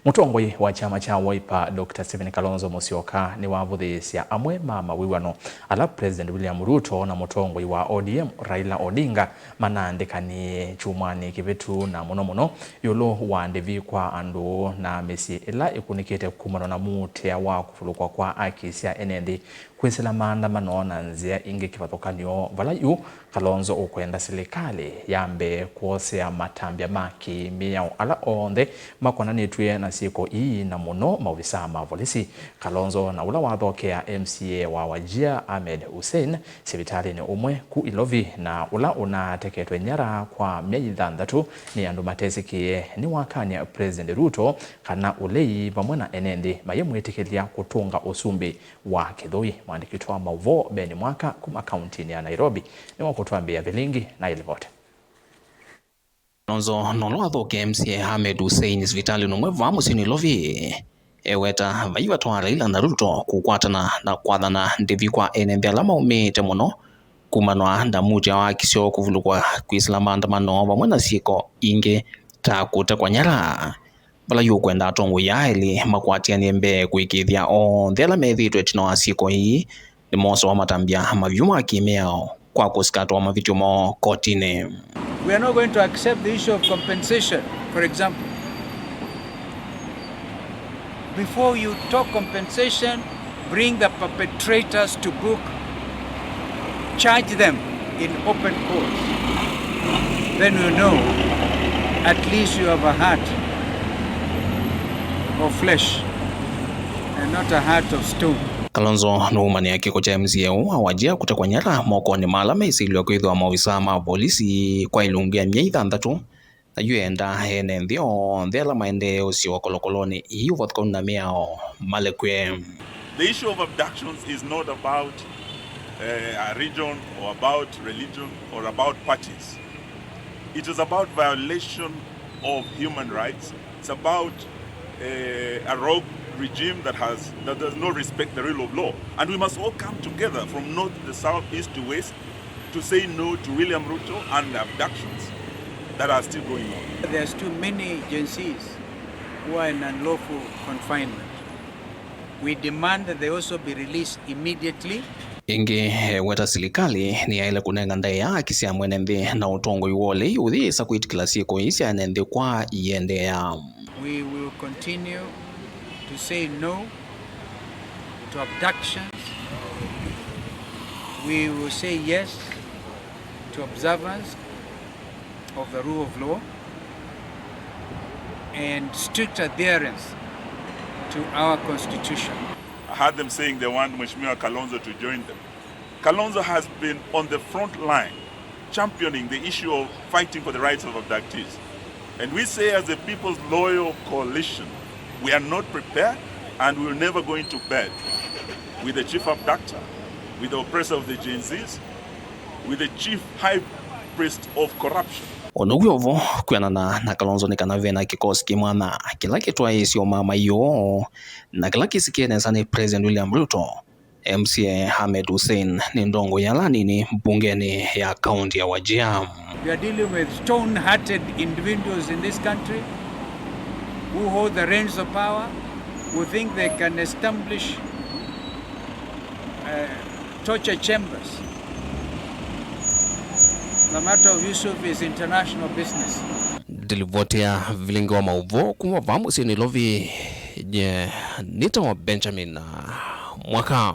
Mutongoi wa chama cha Wiper Dr. Kalonzo Musyoka Niwavuthiisya Amwe Mawiw'ano ala President William Ruto na Mutongoi wa ODM Raila Odinga Manaandikianiiye Kyumwani Kivitu na Muno Yiulu wa Ndivi kwa Andu na Misyi ila Ikunikite Kumanwa na Muutia wa Kuvulukwa kwa akisya Enenthi Kwisila Maandamano na Nzia Ingi Kivathukanyo Vala Kalonzo ukwenda serikali yambe kuosea matambya maki miao ala onthe makonanitwe na siko ii na muno maofisa ma polisi. Kalonzo na ula wathokea MCA wa Wajia Ahmed Hussein sibitali ni umwe ku Ilovi na ula unateketwe nyara kwa miezi 6 ni andu matesikie ni wakania President Ruto kana ulei pamwe na Enenthi mayemwitikilia kutunga Musumbi wa Kithui. Mwandiki wa Mauvo Beni Mwaka kuma kaunti ya Nairobi ni wakutuambia vilingi na ilivote. Kalonzo nolo athoke MCA Ahmed Hussein sibitali no mwevu musini Ilovi eweta vaiva twa Raila na Ruto kukwatana na kwathana Ndivi kwa Enenthi ala maumite muno Kumanwa na Muutia wa kisyo Kuvulukwa Kwisila Maandamano pamwe na siko ingi ta kutekwa nyara Vala yukwenda atongo ya ili makwatianie mbe kuikithia onthe ala methitwe tino wa siko hii ni moso wa matambya mavyuma kimeo kwa kusikatwa mavityo mo kotini. We are not going to accept the issue of compensation, for example. Before you talk compensation, bring the perpetrators to book, charge them in open court. Then you know at least you have a heart of flesh and not a heart of stone. Kalonzo nuumania kiko cha MCA awajia kutekwa nyara mokoni malama isilio kwithwa maofisa ma polisi kwa ilungia miezi 6 na yuenda Enenthi onthe ala maende usio kolokoloni iyo vathukanyo miao malekwe. The issue of abductions is not about a region or about religion or about parties. It is about violation of human rights. It's about a rogue regime that does not respect the rule of law. And we must all come together from north to south, east to west to say no to William Ruto and the abductions that are still going on. There's too many agencies who are in unlawful confinement. We demand that they also be released immediately. Ingi weta serikali ni ya ile kunenga ndai ya akisya Enenthi na Mutongoi wole yuthisa kwitikila siko isya Enenthi kwa iende ya. We will continue to say no to abductions. We will say yes to observance of the rule of law and strict adherence to our constitution. I heard them saying they want Mheshimiwa Kalonzo to join them. Kalonzo has been on the front line championing the issue of fighting for the rights of abductees. And we say as a People's Loyal Coalition, we are not prepared and we will never go into bed with the chief abductor, with the oppressor of the Gen Zs, with the chief high priest of corruption. Onogyovo kwenana na Kalonzo ni kanavena kikosi kimwana kila kitwa isyo mama yo na kila kisikiene sana President William Ruto. MCA Ahmed Hussein ni ndongo ya nini mbungeni ya kaunti ya Wajia. We are dealing with stone-hearted individuals in this country who hold the reins of power, who think they can establish torture chambers. The matter of Yusuf is international business. Dilivotia vilingi wa Mauvo kuma vamusini Ilovi nita wa Benjamin Mwaka.